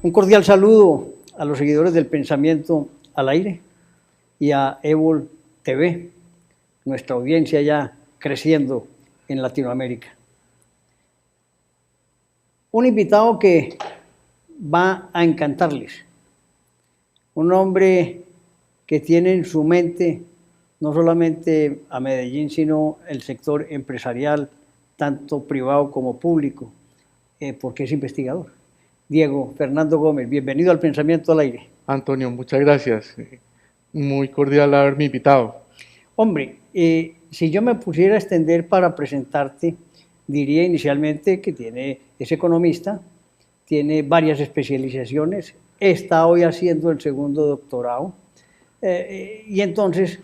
Un cordial saludo a los seguidores del Pensamiento al Aire y a Evol TV, nuestra audiencia ya creciendo en Latinoamérica. Un invitado que va a encantarles, un hombre que tiene en su mente no solamente a Medellín, sino el sector empresarial, tanto privado como público, porque es investigador. Diego Fernando Gómez, bienvenido al Pensamiento al Aire. Antonio, muchas gracias. Muy cordial haberme invitado. Hombre, si yo me pusiera a extender para presentarte, diría inicialmente que es economista, tiene varias especializaciones, está hoy haciendo el segundo doctorado, y entonces,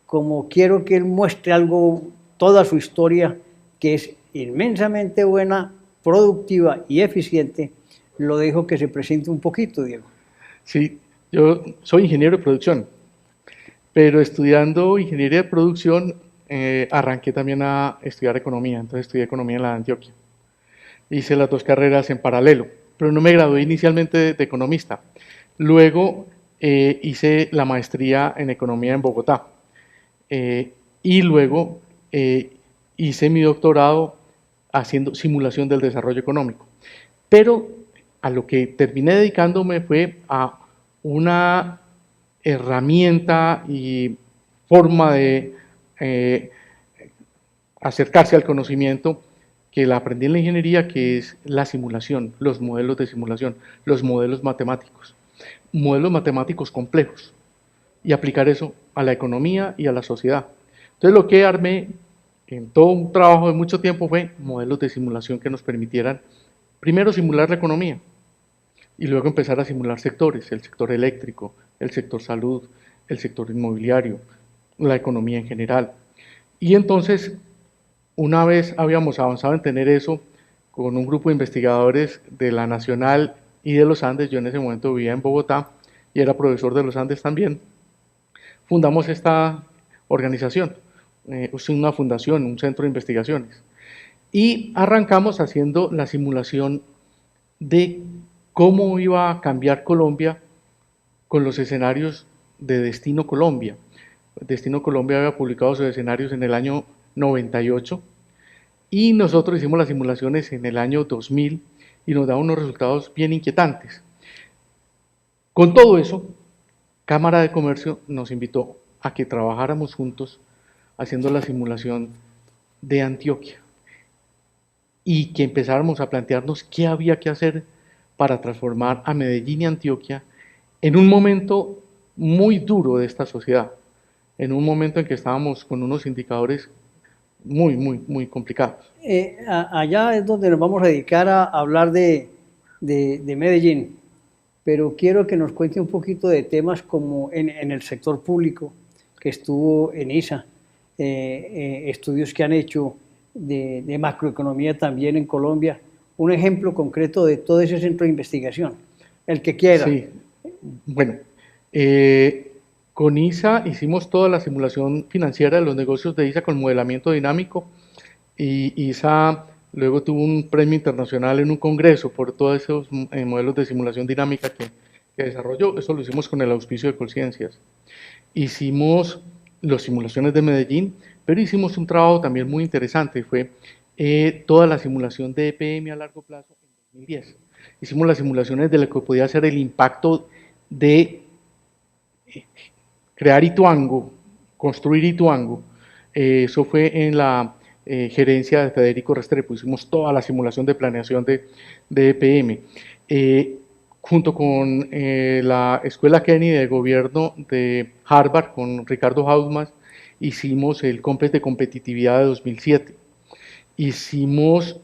como quiero que él muestre algo, toda su historia, que es inmensamente buena, productiva y eficiente, lo dejo que se presente un poquito, Diego. Sí, yo soy ingeniero de producción, pero estudiando ingeniería de producción arranqué también a estudiar economía, entonces estudié economía en la de Antioquia. Hice las dos carreras en paralelo, pero no me gradué inicialmente de economista. Luego hice la maestría en economía en Bogotá y luego hice mi doctorado haciendo simulación del desarrollo económico. Pero a lo que terminé dedicándome fue a una herramienta y forma de acercarse al conocimiento que la aprendí en la ingeniería, que es la simulación, los modelos de simulación, los modelos matemáticos complejos, y aplicar eso a la economía y a la sociedad. Entonces lo que armé en todo un trabajo de mucho tiempo fue modelos de simulación que nos permitieran primero simular la economía, y luego empezar a simular sectores, el sector eléctrico, el sector salud, el sector inmobiliario, la economía en general. Y entonces, una vez habíamos avanzado en tener eso con un grupo de investigadores de la Nacional y de los Andes, yo en ese momento vivía en Bogotá y era profesor de los Andes también, fundamos esta organización, una fundación, un centro de investigaciones. Y arrancamos haciendo la simulación de cómo iba a cambiar Colombia con los escenarios de Destino Colombia. Destino Colombia había publicado sus escenarios en el año 98 y nosotros hicimos las simulaciones en el año 2000 y nos daban unos resultados bien inquietantes. Con todo eso, Cámara de Comercio nos invitó a que trabajáramos juntos haciendo la simulación de Antioquia y que empezáramos a plantearnos qué había que hacer para transformar a Medellín y Antioquia en un momento muy duro de esta sociedad, en un momento en que estábamos con unos indicadores muy complicados. Allá es donde nos vamos a dedicar a hablar de Medellín, pero quiero que nos cuente un poquito de temas como en el sector público, que estuvo en ISA, estudios que han hecho de macroeconomía también en Colombia, un ejemplo concreto de todo ese centro de investigación, el que quiera. Sí, bueno, con ISA hicimos toda la simulación financiera de los negocios de ISA con modelamiento dinámico, y ISA luego tuvo un premio internacional en un congreso por todos esos modelos de simulación dinámica que desarrolló. Eso lo hicimos con el auspicio de Colciencias. Hicimos las simulaciones de Medellín, pero hicimos un trabajo también muy interesante, fue toda la simulación de EPM a largo plazo en 2010. Hicimos las simulaciones de lo que podía ser el impacto de crear Ituango, construir Ituango. Eso fue en la gerencia de Federico Restrepo. Hicimos toda la simulación de planeación de EPM. Junto con la Escuela Kennedy de Gobierno de Harvard, con Ricardo Hausmann, hicimos el COMPES de competitividad de 2007. Hicimos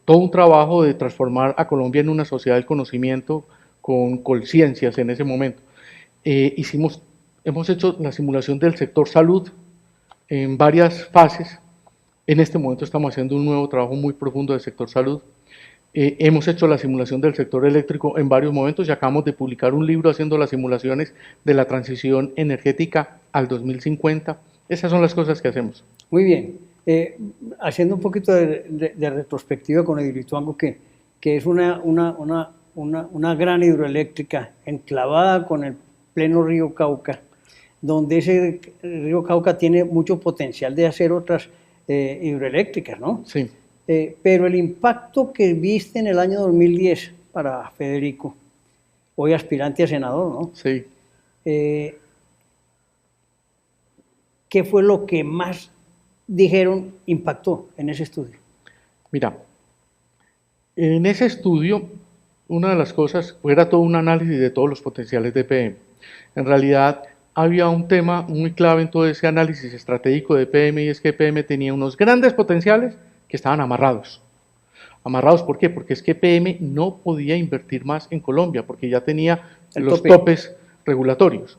todo un trabajo de transformar a Colombia en una sociedad del conocimiento con Colciencias en ese momento. Hemos hecho la simulación del sector salud en varias fases. En este momento estamos haciendo un nuevo trabajo muy profundo del sector salud. Hemos hecho la simulación del sector eléctrico en varios momentos y acabamos de publicar un libro haciendo las simulaciones de la transición energética al 2050. Esas son las cosas que hacemos. Muy bien. Haciendo un poquito de retrospectiva con Edilituango, que es una una gran hidroeléctrica enclavada con el pleno río Cauca, donde ese río Cauca tiene mucho potencial de hacer otras hidroeléctricas, ¿no? Sí. Pero el impacto que viste en el año 2010 para Federico, hoy aspirante a senador, ¿no? Sí. ¿Qué fue lo que más dijeron impactó en ese estudio? Mira, en ese estudio, una de las cosas era todo un análisis de todos los potenciales de EPM. En realidad, había un tema muy clave en todo ese análisis estratégico de EPM, y es que EPM tenía unos grandes potenciales que estaban amarrados. ¿Amarrados por qué? Porque es que EPM no podía invertir más en Colombia, porque ya tenía los topes regulatorios.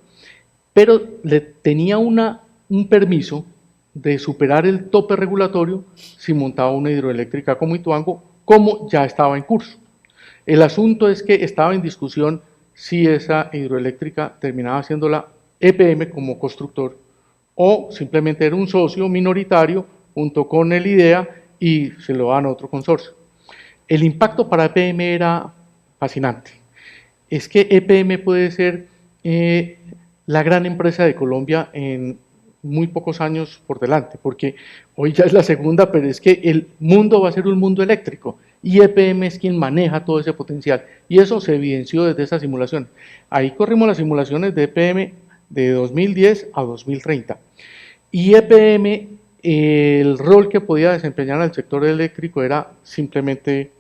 Pero le tenía un permiso de superar el tope regulatorio si montaba una hidroeléctrica como Ituango, como ya estaba en curso. El asunto es que estaba en discusión si esa hidroeléctrica terminaba siendo la EPM como constructor o simplemente era un socio minoritario junto con el IDEA y se lo dan a otro consorcio. El impacto para EPM era fascinante. Es que EPM puede ser la gran empresa de Colombia en muy pocos años por delante, porque hoy ya es la segunda, pero es que el mundo va a ser un mundo eléctrico y EPM es quien maneja todo ese potencial, y eso se evidenció desde esa simulación. Ahí corrimos las simulaciones de EPM de 2010 a 2030, y EPM, el rol que podía desempeñar en el sector eléctrico era simplemente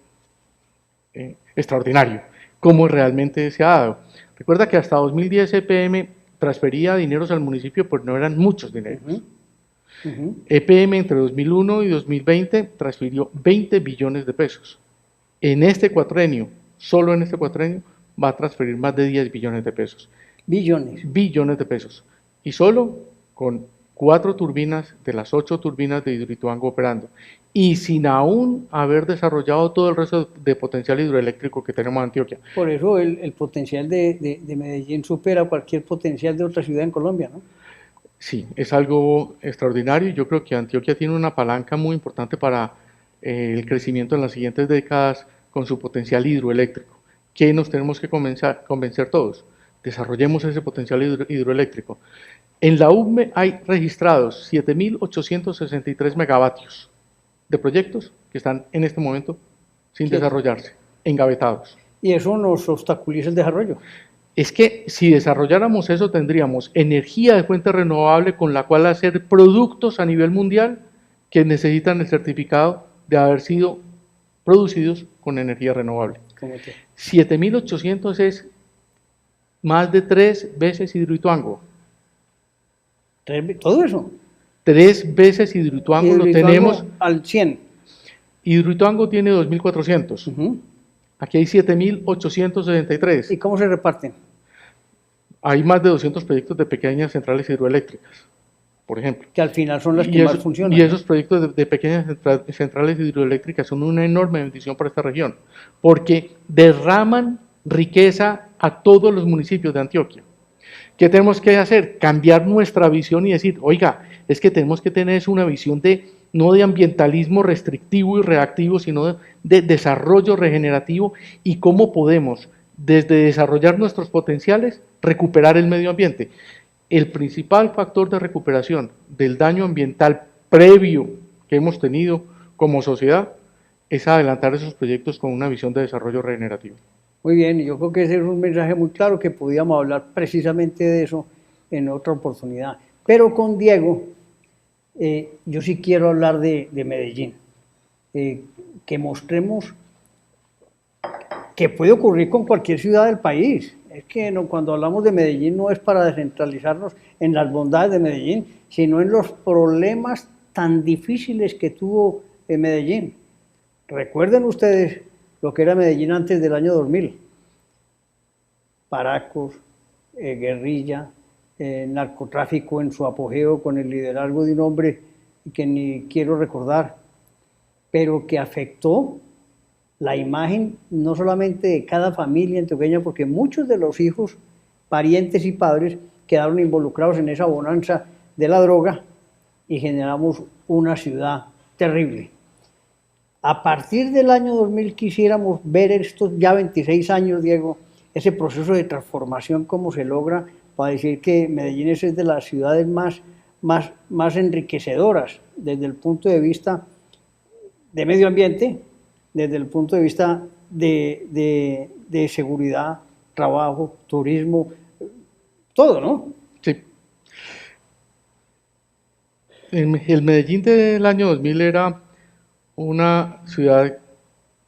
extraordinario, como realmente se ha dado. Recuerda que hasta 2010 EPM transfería dineros al municipio, pues no eran muchos dineros. EPM entre 2001 y 2020 transfirió 20 billones de pesos. En este cuatrenio, solo en este cuatrenio, va a transferir más de 10 billones de pesos. Billones de pesos. Y solo con 4 turbinas de las 8 turbinas de Hidroituango operando. Y sin aún haber desarrollado todo el resto de potencial hidroeléctrico que tenemos en Antioquia. Por eso el potencial de Medellín supera cualquier potencial de otra ciudad en Colombia, ¿no? Sí, es algo extraordinario. Yo creo que Antioquia tiene una palanca muy importante para el crecimiento en las siguientes décadas con su potencial hidroeléctrico. ¿Qué nos tenemos que convencer todos? Desarrollemos ese potencial hidroeléctrico. En la UCME hay registrados 7.863 megavatios de proyectos que están en este momento sin desarrollarse, engavetados. ¿Y eso nos obstaculiza el desarrollo? Es que si desarrolláramos eso tendríamos energía de fuente renovable con la cual hacer productos a nivel mundial que necesitan el certificado de haber sido producidos con energía renovable. 7.800 es más de 3 veces Hidroituango. ¿Todo eso? 3 veces Hidroituango lo tenemos. Al 100. Hidroituango tiene 2.400. Aquí hay 7.863. ¿Y cómo se reparten? Hay más de 200 proyectos de pequeñas centrales hidroeléctricas, por ejemplo. Que al final son las que más funcionan. Y esos proyectos de pequeñas centrales hidroeléctricas son una enorme bendición para esta región, porque derraman riqueza a todos los municipios de Antioquia. ¿Qué tenemos que hacer? Cambiar nuestra visión y decir, oiga, es que tenemos que tener una visión no de ambientalismo restrictivo y reactivo, sino de desarrollo regenerativo, y cómo podemos, desde desarrollar nuestros potenciales, recuperar el medio ambiente. El principal factor de recuperación del daño ambiental previo que hemos tenido como sociedad es adelantar esos proyectos con una visión de desarrollo regenerativo. Muy bien, yo creo que ese es un mensaje muy claro, que podíamos hablar precisamente de eso en otra oportunidad. Pero con Diego, yo sí quiero hablar de Medellín, que mostremos que puede ocurrir con cualquier ciudad del país. Es que cuando hablamos de Medellín no es para descentralizarnos en las bondades de Medellín, sino en los problemas tan difíciles que tuvo Medellín. Recuerden ustedes lo que era Medellín antes del año 2000. Paracos, guerrilla, narcotráfico en su apogeo con el liderazgo de un hombre que ni quiero recordar, pero que afectó la imagen no solamente de cada familia antioqueña, porque muchos de los hijos, parientes y padres quedaron involucrados en esa bonanza de la droga y generamos una ciudad terrible. A partir del año 2000 quisiéramos ver estos ya 26 años, Diego, ese proceso de transformación, cómo se logra, para decir que Medellín es de las ciudades más enriquecedoras desde el punto de vista de medio ambiente, desde el punto de vista de seguridad, trabajo, turismo, todo, ¿no? Sí. El Medellín del año 2000 era una ciudad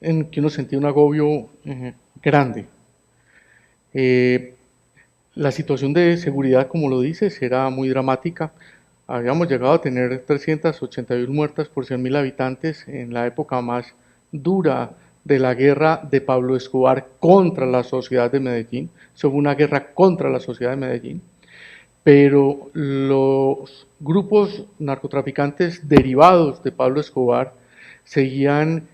en que uno sentía un agobio grande. La situación de seguridad, como lo dices, era muy dramática. Habíamos llegado a tener 381 muertas por 100.000 habitantes en la época más dura de la guerra de Pablo Escobar contra la sociedad de Medellín. Eso fue una guerra contra la sociedad de Medellín. Pero los grupos narcotraficantes derivados de Pablo Escobar seguían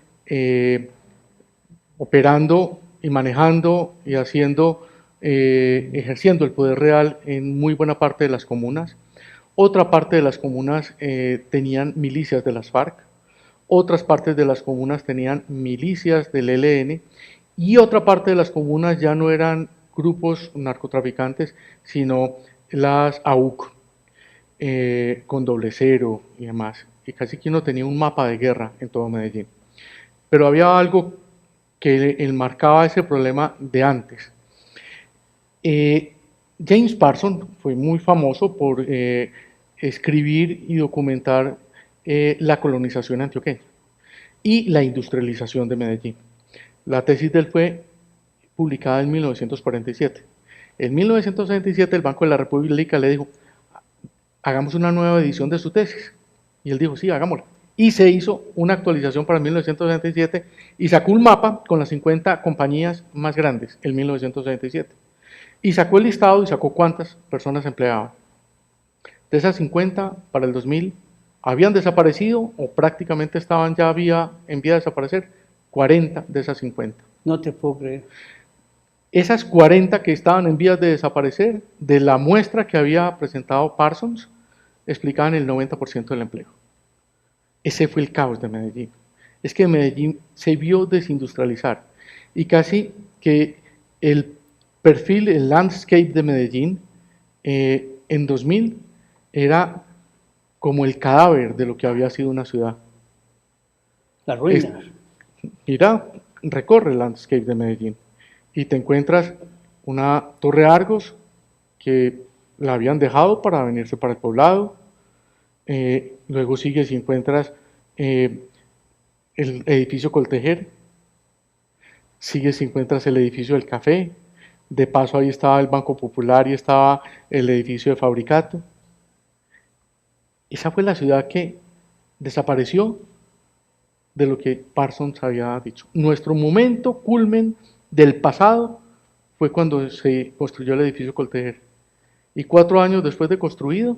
operando y manejando y ejerciendo el poder real en muy buena parte de las comunas. Otra parte de las comunas tenían milicias de las FARC, otras partes de las comunas tenían milicias del ELN y otra parte de las comunas ya no eran grupos narcotraficantes, sino las AUC, con doble cero y demás. Y casi que uno tenía un mapa de guerra en todo Medellín. Pero había algo que enmarcaba ese problema de antes. James Parsons fue muy famoso por escribir y documentar la colonización antioqueña y la industrialización de Medellín. La tesis de él fue publicada en 1947. En 1967 el Banco de la República le dijo, hagamos una nueva edición de su tesis. Y él dijo, sí, hagámosla. Y se hizo una actualización para 1967 y sacó un mapa con las 50 compañías más grandes en 1967. Y sacó el listado y sacó cuántas personas empleaban. De esas 50, para el 2000, habían desaparecido o prácticamente estaban ya en vía de desaparecer 40 de esas 50. No te puedo creer. Esas 40 que estaban en vías de desaparecer, de la muestra que había presentado Parsons, explicaban el 90% del empleo. Ese fue el caos de Medellín. Es que Medellín se vio desindustrializar y casi que el perfil, el landscape de Medellín en 2000 era como el cadáver de lo que había sido una ciudad. Las ruinas. Mira, recorre el landscape de Medellín y te encuentras una Torre Argos que la habían dejado para venirse para el poblado. Luego sigues y encuentras el edificio Coltejer, sigues y encuentras el edificio del café, de paso ahí estaba el Banco Popular y estaba el edificio de Fabricato. Esa fue la ciudad que desapareció de lo que Parsons había dicho. Nuestro momento culmen del pasado fue cuando se construyó el edificio Coltejer. Y 4 años después de construido,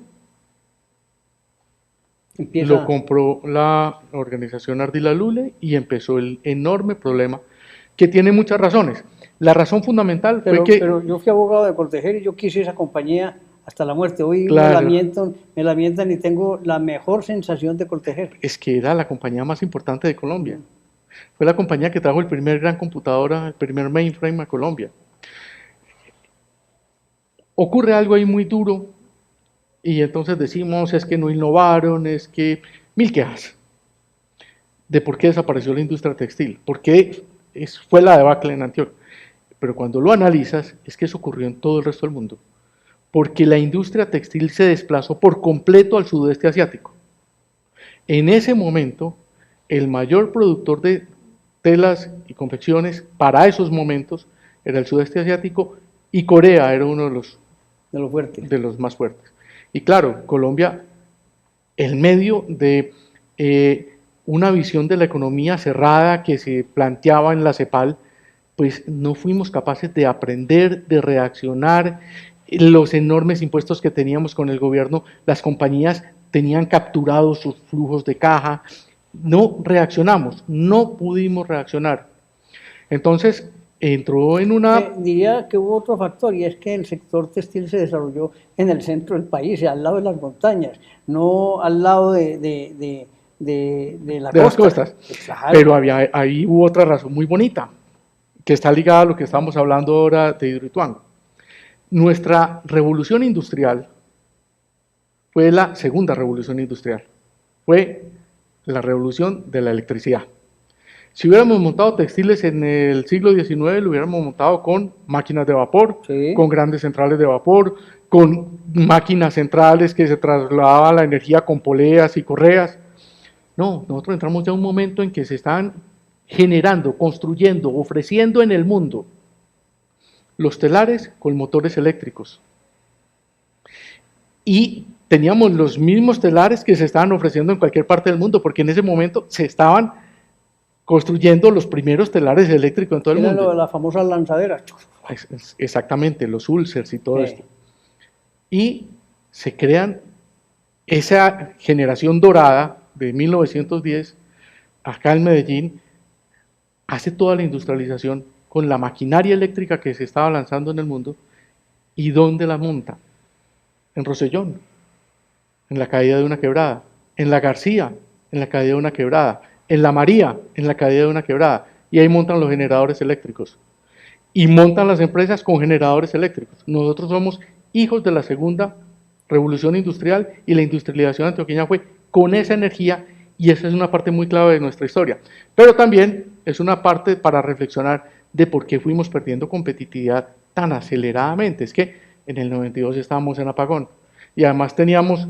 lo compró la organización Ardila Lule y empezó el enorme problema que tiene muchas razones. La razón fundamental fue que... Pero yo fui abogado de Coltejer y yo quise esa compañía hasta la muerte. Hoy claro, me lamentan y tengo la mejor sensación de Coltejer. Es que era la compañía más importante de Colombia. Fue la compañía que trajo el primer gran computadora, el primer mainframe a Colombia. Ocurre algo ahí muy duro y entonces decimos, es que no innovaron, es que... Mil quejas de por qué desapareció la industria textil, por qué fue la debacle en Antioquia. Pero cuando lo analizas, es que eso ocurrió en todo el resto del mundo. Porque la industria textil se desplazó por completo al sudeste asiático. En ese momento, el mayor productor de telas y confecciones para esos momentos era el sudeste asiático y Corea era uno de los más fuertes. Y claro, Colombia, en medio de una visión de la economía cerrada que se planteaba en la CEPAL, pues no fuimos capaces de aprender, de reaccionar. Los enormes impuestos que teníamos con el gobierno, las compañías tenían capturados sus flujos de caja, no reaccionamos, no pudimos reaccionar. Entonces, entró en una... Diría que hubo otro factor, y es que el sector textil se desarrolló en el centro del país, al lado de las montañas, no al lado de de la de las costa. costas. Claro. Pero ahí hubo otra razón muy bonita, que está ligada a lo que estamos hablando ahora de Hidroituango. Nuestra revolución industrial fue la segunda revolución industrial, fue la revolución de la electricidad. Si hubiéramos montado textiles en el siglo XIX, lo hubiéramos montado con máquinas de vapor, Sí. con grandes centrales de vapor, con máquinas centrales que se trasladaba la energía con poleas y correas. No, nosotros entramos ya a un momento en que se están generando, construyendo, ofreciendo en el mundo los telares con motores eléctricos. Y teníamos los mismos telares que se estaban ofreciendo en cualquier parte del mundo, porque en ese momento se estaban construyendo los primeros telares eléctricos en todo el Era mundo. lo de las famosas lanzaderas. Exactamente, los ulcers y todo Sí. esto. Y se crean esa generación dorada de 1910, acá en Medellín, hace toda la industrialización con la maquinaria eléctrica que se estaba lanzando en el mundo. ¿Y dónde la monta? En Rosellón, en la caída de una quebrada, en la García, en la caída de una quebrada, en la María, en la caída de una quebrada, y ahí montan los generadores eléctricos, y montan las empresas con generadores eléctricos. Nosotros somos hijos de la segunda revolución industrial, y la industrialización antioqueña fue con esa energía, y esa es una parte muy clave de nuestra historia, pero también es una parte para reflexionar de por qué fuimos perdiendo competitividad tan aceleradamente. Es que en el 92 estábamos en apagón, y además teníamos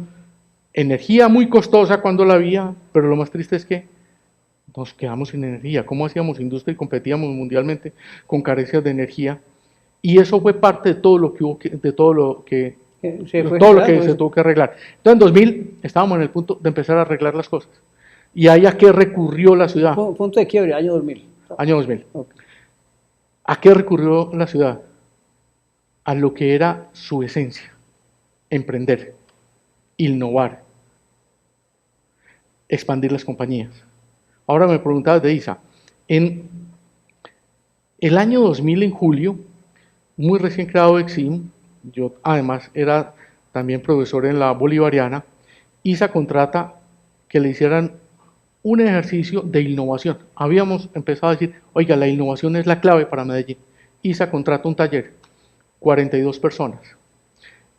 energía muy costosa cuando la había, pero lo más triste es que nos quedamos sin energía. ¿Cómo hacíamos industria y competíamos mundialmente con carencias de energía? Y eso fue parte de todo lo que hubo de todo lo que se tuvo que arreglar. Entonces en 2000 estábamos en el punto de empezar a arreglar las cosas. ¿Y ahí a qué recurrió la ciudad? Punto de quiebre, año 2000. Año 2000. Okay. ¿A qué recurrió la ciudad? A lo que era su esencia: emprender, innovar, expandir las compañías. Ahora me preguntabas de ISA. En el año 2000, en julio, muy recién creado Exim, yo además era también profesor en la Bolivariana, ISA contrata que le hicieran un ejercicio de innovación. Habíamos empezado a decir, oiga, la innovación es la clave para Medellín. ISA contrata un taller, 42 personas,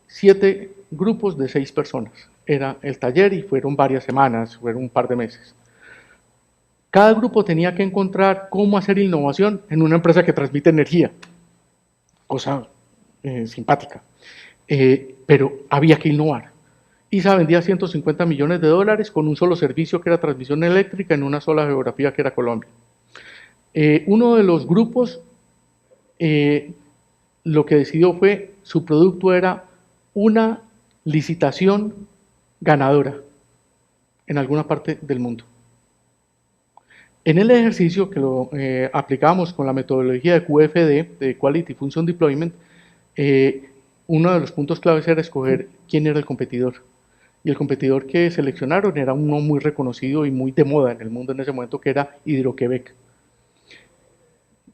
7 grupos de 6 personas. Era el taller y fueron varias semanas, fueron un par de meses. Cada grupo tenía que encontrar cómo hacer innovación en una empresa que transmite energía, cosa simpática, pero había que innovar. ISA vendía $150 millones con un solo servicio, que era transmisión eléctrica, en una sola geografía, que era Colombia. Uno de los grupos lo que decidió fue, su producto era una licitación ganadora en alguna parte del mundo. En el ejercicio que lo aplicábamos con la metodología de QFD, de Quality Function Deployment, uno de los puntos claves era escoger quién era el competidor. Y el competidor que seleccionaron era uno muy reconocido y muy de moda en el mundo en ese momento, que era Hidroquebec.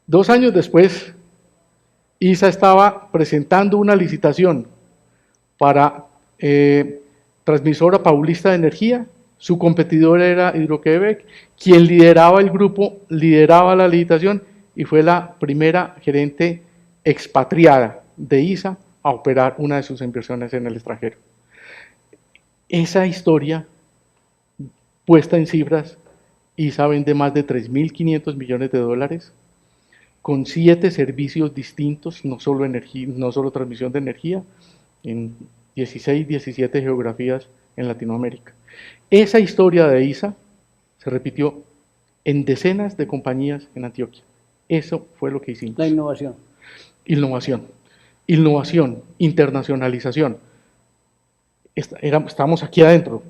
2 años después, ISA estaba presentando una licitación para transmisora paulista de energía. Su competidor era Hidroquebec, quien lideraba el grupo, lideraba la licitación, y fue la primera gerente expatriada de ISA a operar una de sus inversiones en el extranjero. Esa historia, puesta en cifras, ISA vende más de $3.500 millones, con 7 servicios distintos, no solo transmisión de energía, en 16, 17 geografías en Latinoamérica. Esa historia de ISA se repitió en decenas de compañías en Antioquia. Eso fue lo que hicimos. La innovación. Innovación, internacionalización. Estábamos aquí adentro.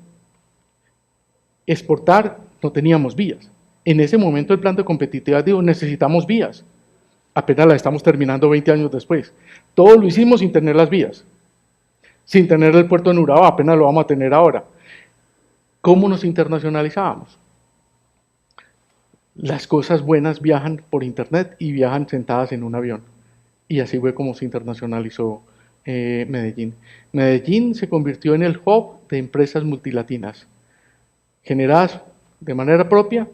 Exportar, no teníamos vías. En ese momento el plan de competitividad dijo, necesitamos vías. Apenas la estamos terminando 20 años después. Todo lo hicimos sin tener las vías. Sin tener el puerto en Urabá, apenas lo vamos a tener ahora. ¿Cómo nos internacionalizábamos? Las cosas buenas viajan por internet y viajan sentadas en un avión. Y así fue como se internacionalizó Medellín. Medellín se convirtió en el hub de empresas multilatinas, generadas de manera propia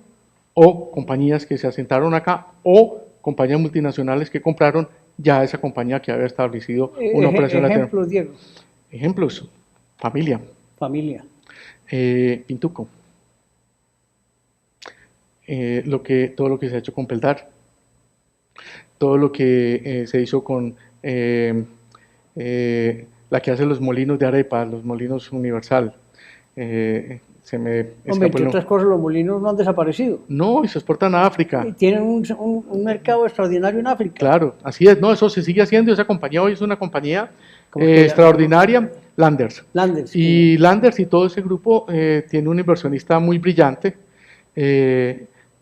o compañías que se asentaron acá o compañías multinacionales que compraron ya esa compañía que había establecido una operación lateral. Ejemplos, Diego. Ejemplos, familia, Familia. Pintuco, todo lo que se ha hecho con Peldar, todo lo que se hizo con la que hace los molinos de arepa, los molinos Universal. Se me Hombre, escapó entre otras cosas, los molinos no han desaparecido. No, y se exportan a África. Y tienen un mercado extraordinario en África. Claro, así es. No, eso se sigue haciendo. Esa compañía hoy es una compañía extraordinaria, Landers. Landers. Y Landers y todo ese grupo tiene un inversionista muy brillante,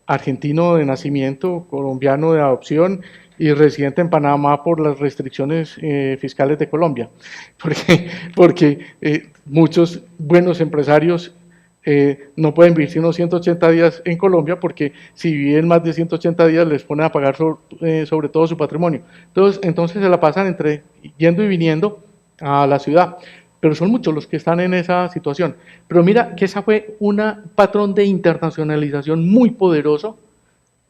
argentino de nacimiento, colombiano de adopción y residente en Panamá por las restricciones fiscales de Colombia. Porque muchos buenos empresarios no pueden vivir sino 180 días en Colombia, porque si viven más de 180 días les ponen a pagar sobre todo su patrimonio. Entonces se la pasan entre yendo y viniendo a la ciudad. Pero son muchos los que están en esa situación. Pero mira que esa fue un patrón de internacionalización muy poderoso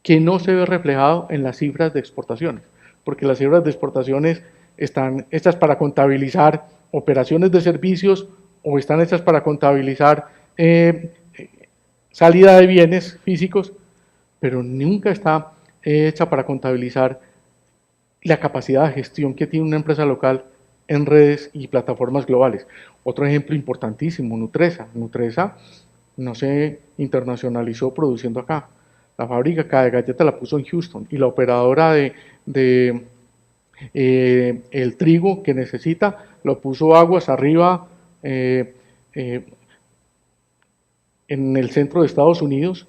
que no se ve reflejado en las cifras de exportaciones, porque las cifras de exportaciones están hechas para contabilizar operaciones de servicios o están hechas para contabilizar salida de bienes físicos, pero nunca está hecha para contabilizar la capacidad de gestión que tiene una empresa local en redes y plataformas globales. Otro ejemplo importantísimo, Nutresa. Nutresa no se internacionalizó produciendo acá. La fábrica acá de galletas la puso en Houston y la operadora de el trigo que necesita lo puso aguas arriba en el centro de Estados Unidos,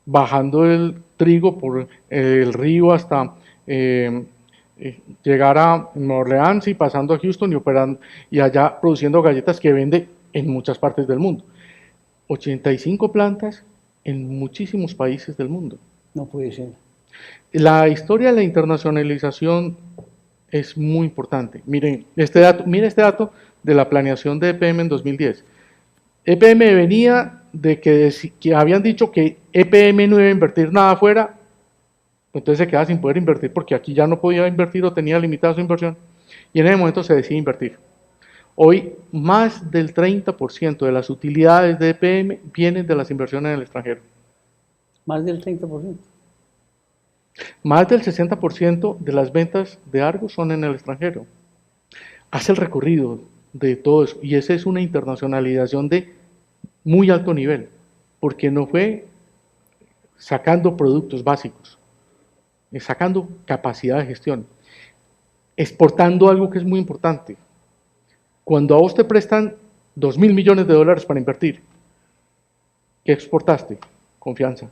bajando el trigo por el río hasta llegar a Nueva Orleans y pasando a Houston y operando y allá produciendo galletas que vende en muchas partes del mundo. 85 plantas en muchísimos países del mundo. No puede ser. La historia de la internacionalización es muy importante. Miren este dato de la planeación de EPM en 2010. EPM venía de que habían dicho que EPM no iba a invertir nada afuera, entonces se quedaba sin poder invertir porque aquí ya no podía invertir o tenía limitada su inversión, y en ese momento se decide invertir. Hoy más del 30% de las utilidades de EPM vienen de las inversiones en el extranjero. Más del 30%. Más del 60% de las ventas de Argos son en el extranjero. Hace el recorrido de todo eso, y esa es una internacionalización de muy alto nivel, porque no fue sacando productos básicos, es sacando capacidad de gestión, exportando algo que es muy importante. Cuando a vos te prestan $2.000 millones para invertir, ¿qué exportaste? Confianza.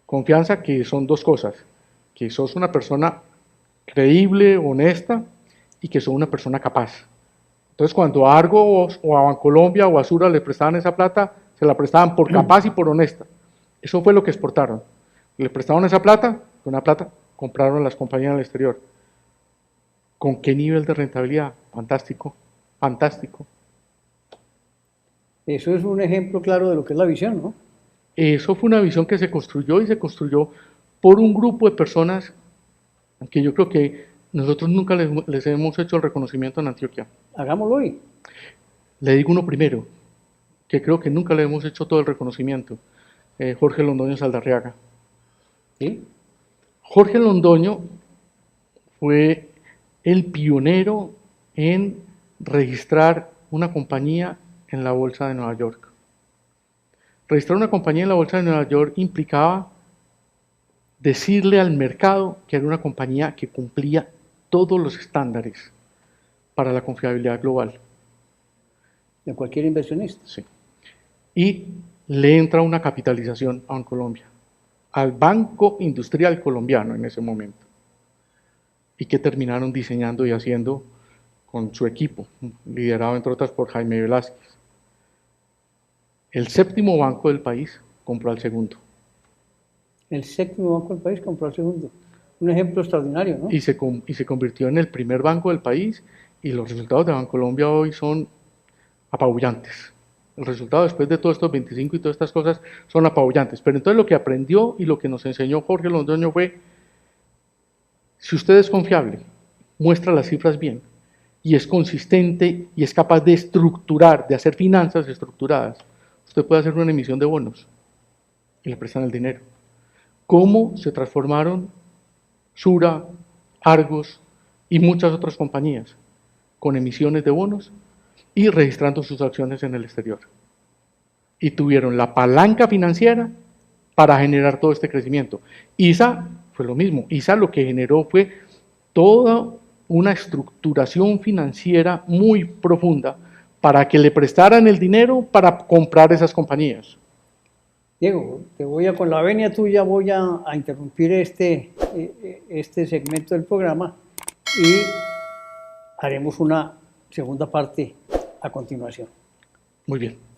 Confianza, que son dos cosas, que sos una persona creíble, honesta y que sos una persona capaz. Entonces, cuando a Argos o a Bancolombia o a Sura le prestaban esa plata, se la prestaban por capaz y por honesta. Eso fue lo que exportaron. Le prestaron esa plata, con una plata compraron las compañías en el exterior. ¿Con qué nivel de rentabilidad? Fantástico, fantástico. Eso es un ejemplo claro de lo que es la visión, ¿no? Eso fue una visión que se construyó y se construyó por un grupo de personas que yo creo que nosotros nunca les hemos hecho el reconocimiento en Antioquia. Hagámoslo hoy. Le digo uno primero, que creo que nunca le hemos hecho todo el reconocimiento, Jorge Londoño Saldarriaga. ¿Sí? Jorge Londoño fue el pionero en registrar una compañía en la Bolsa de Nueva York. Registrar una compañía en la Bolsa de Nueva York implicaba decirle al mercado que era una compañía que cumplía todos los estándares para la confiabilidad global. De cualquier inversionista. Sí. Y le entra una capitalización a Colombia, al Banco Industrial Colombiano en ese momento. Y que terminaron diseñando y haciendo con su equipo, liderado entre otras por Jaime Velázquez. El séptimo banco del país compró al segundo. El séptimo banco del país compró al segundo. Un ejemplo extraordinario, ¿no? Y se convirtió en el primer banco del país, y los resultados de Bancolombia hoy son apabullantes. El resultado después de todos estos 25 y todas estas cosas son apabullantes. Pero entonces lo que aprendió y lo que nos enseñó Jorge Londoño fue, si usted es confiable, muestra las cifras bien y es consistente y es capaz de estructurar, de hacer finanzas estructuradas, usted puede hacer una emisión de bonos y le prestan el dinero. ¿Cómo se transformaron Sura, Argos y muchas otras compañías con emisiones de bonos y registrando sus acciones en el exterior? Y tuvieron la palanca financiera para generar todo este crecimiento. ISA fue lo mismo. ISA lo que generó fue toda una estructuración financiera muy profunda para que le prestaran el dinero para comprar esas compañías. Diego, con la venia tuya voy a interrumpir este segmento del programa y haremos una segunda parte a continuación. Muy bien.